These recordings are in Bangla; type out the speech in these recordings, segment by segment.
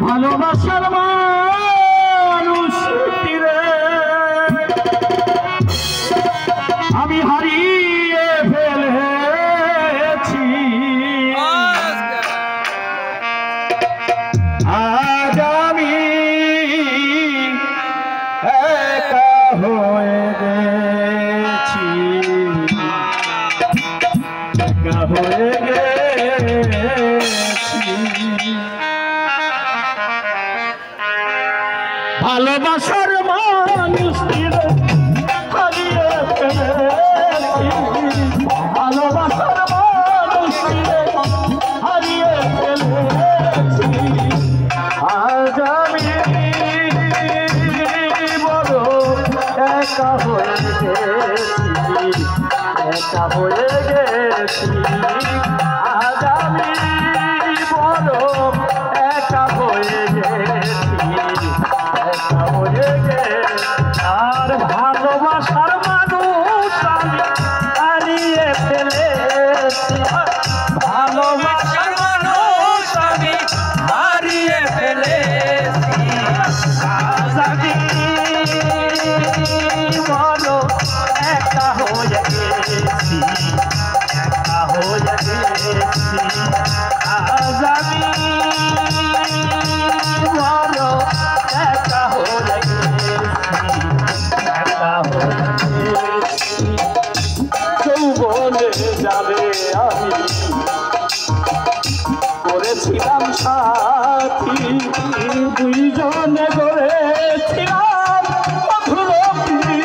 ভালোবাসার মানুষ তীরে আমি হারিয়ে ফেলেছি। আজ আমি একা হয়ে গেছি, একা হয়ে গেছি। ভালোবাসার মানুষ হারিয়ে ফেলেছি, ভালোবাসার মানুষ হারিয়ে ফেলেছি। আজ আমি বড় একা হয়ে গেছি, একা হয়ে গেছি। আজ আমি বড় একা হয়ে গেছি, একা হয়ে গেছি। আর ভালোবাসার মানুষ আমি হারিয়ে ফেলেছি, ভালোবাসার মানুষ আমি হারিয়ে ফেলেছি। আজ আমি বড় একা হয়ে গেছি, একা হয়ে গেছি। আজ আমি বড় একা হয়ে গেছি, একা হয়ে গেছি। যৌবনে যাবে আমি করেছিলাম সাথী, দুইজনে গড়েছিলাম মধুর প্রীতি।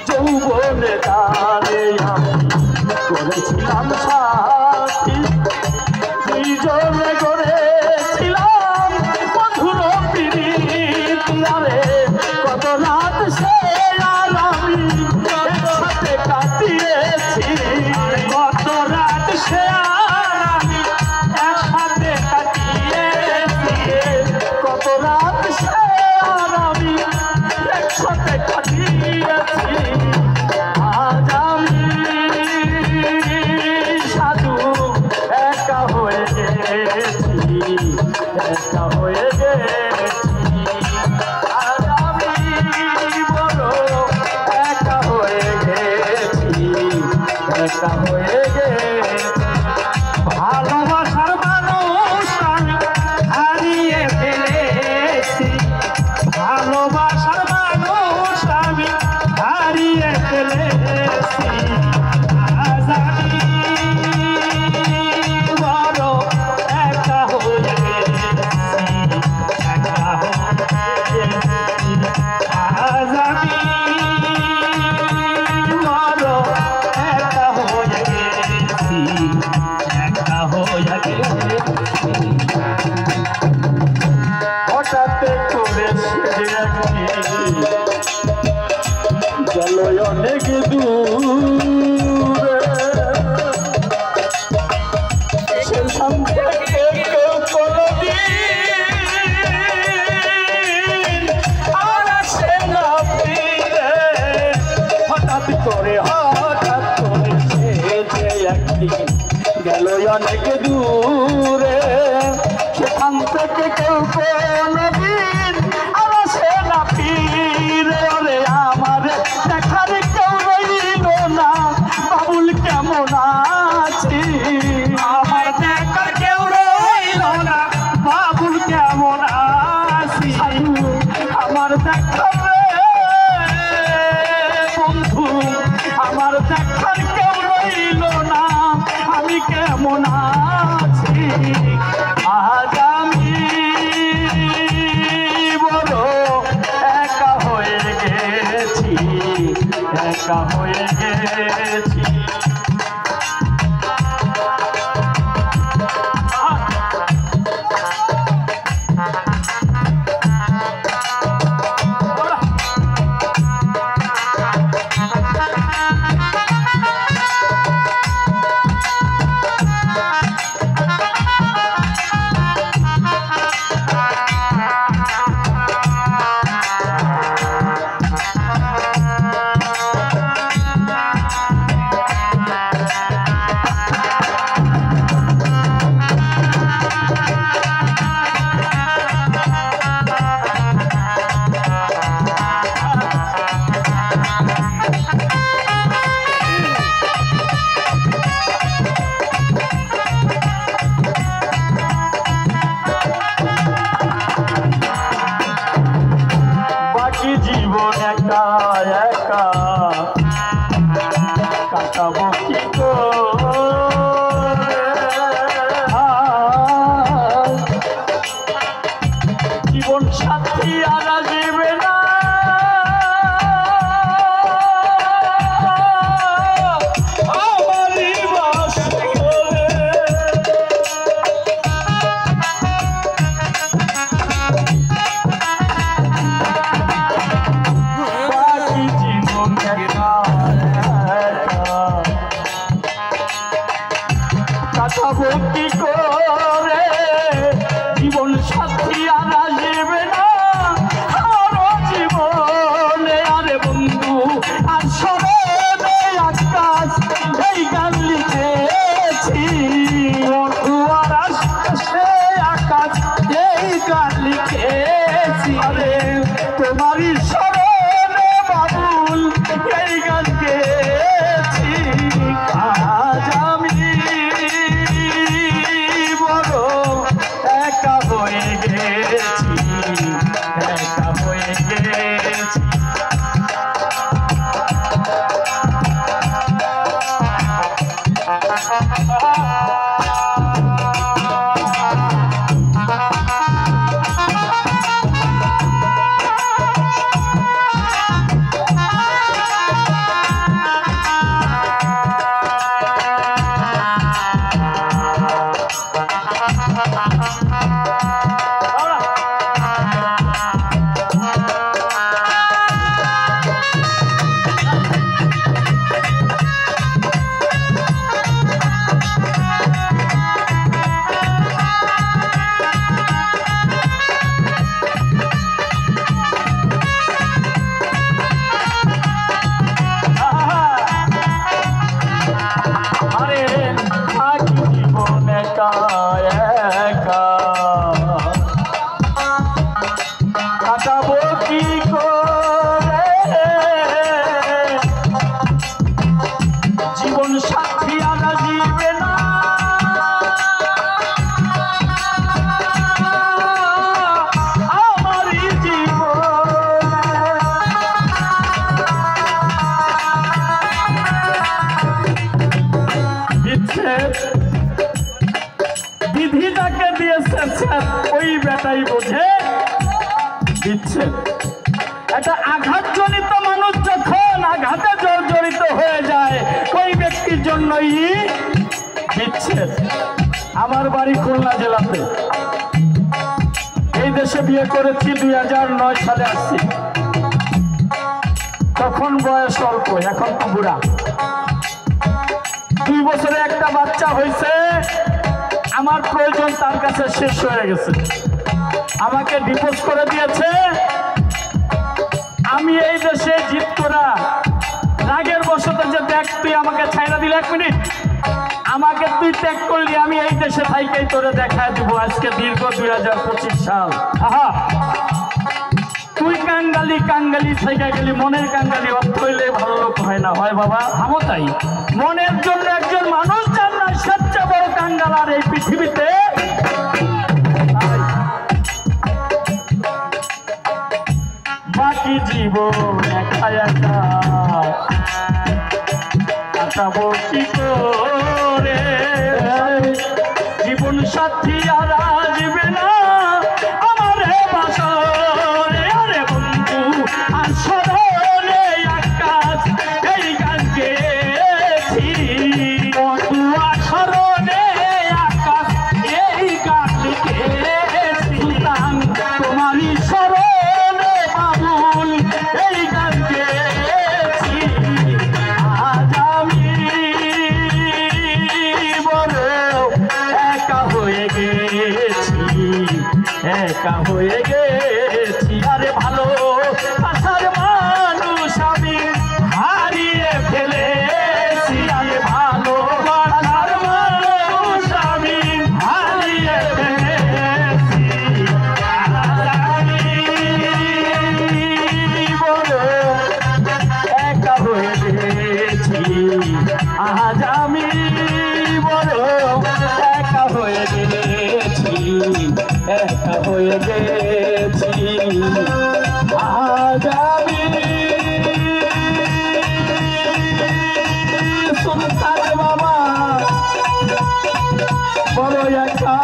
যৌবনে যাবে আমি করেছিলাম সাথী, দুইজনে গড়েছিলাম মধুর প্রীতি। আরে কত রাত সে আর আমি একসাথে কাটিয়েছি, কত রাত সে আর আমি একসাথে কাটিয়েছি, কত রাত সে আর আমি একসাথে কাটিয়েছি। আজ আমি সাধু একা হয়ে গেছি, একা হয়ে গেছি। আজ আমি বড় একা হয়ে গেছি, একা হয়ে গেছি। ভালোবাসার মানুষ আমি হারিয়ে ফেলেছি, ভালোবাসার মানুষ আমি হারিয়ে ফেলেছি। আজ আমি বড় একা হয়ে গেছি, একা হয়ে গেছি। আজ আমি বড় একা হয়ে গেছি, একা হয়ে গেছি। হঠাৎ করে সে গেল অনেক দূরে, সেখান থেকে কেউ কোনদিন আর আসে না ফিরে। হঠাৎ করে সে যে একদিন গেল অনেক দূরে, সেখান থেকে কেউ কোনদিন আর আসে না ফিরে। ওরে আমার দেখার কেউ রইল না, বাবুল কেমন আছি? আমার দেখার কেউ রইল না, বাবুল কেমন আছি? আমার দেখার বন্ধু, আমার দেখার কেউ রইল না, আমি কেমন আছি? আজ আমি বড় একা হয়ে গেছি, একা হয়ে গেছি। বন্ধু আর স্মরণে আকাশ এই গান লিখেছি বন্ধু আর আকাশে আকাশ এই গান লিখেছি আরে তোমারই স্মরণে বাবুল এই গান গেয়েছি আজ আমি বড় একা হয়ে গেছি একা হয়ে গেছি কাটাবো কি করে জীবন সাথী আর আসবে না আমারই জীবন বিচ্ছেদ বিধি যাকে দিয়েছে ওই বেটাই বোঝে বিচ্ছেদ একটা আঘাতজনিত মানুষ যখন আঘাতে জর্জরিত হয়ে যায় ওই ব্যক্তির জন্যই বিচ্ছেদ আমার বাড়ি খুলনা জেলাতে এই দেশে বিয়ে করেছি 2009 সালে আসছি তখন বয়স অল্প এখন তো বুড়া 2 বছরে একটা বাচ্চা হয়েছে আমার প্রয়োজন তার কাছে শেষ হয়ে গেছে আমাকে ডিভোর্স করে দিয়েছে আমি এই দেশে জিত করা রাগের বশত যে দেখ তুই আমাকে ছাইড়া দিলে 1 মিনিট আমাকে তুই ত্যাগ করলি আমি এই দেশে থাইকেই তোরে দেখায় দিব আজকে দীর্ঘ 2025 সাল আহা তুই কাঙ্গালি কাঙ্গালি থেকে গেলি মনের কাঙ্গালি অর্থ হইলে ভালো লোক হয় না হয় বাবা আমও তাই মনের জন্য একজন মানুষ যার না সবচেয়ে বড় কাঙ্গাল আর এই পৃথিবীতে বাকি জীবন একা একা কাটাবো কি করে জীবন সাথী আর আসবে না আমার বাসরে আরে বন্ধু আর স্মরণে আকাশ এই গান গেয়েছি বন্ধু আর স্মরণে আকাশ এই গান গেয়েছি তোমারই স্মরণে বাবুল এই গান গেয়েছি আজ আমি বড় একা হয়ে গেছি একা হয়ে গেছি আরে ভালো আসার মানুষ আমি হারিয়ে ফেলেছি আরে ভালো আসার মানুষ আমি হারিয়ে ফেলেছি বড় একা হয়ে গেছি আজ আমি বড় একা হয়ে গেছি একা হয়ে গেছি আজ আমি সুলতান বাবা বড় একা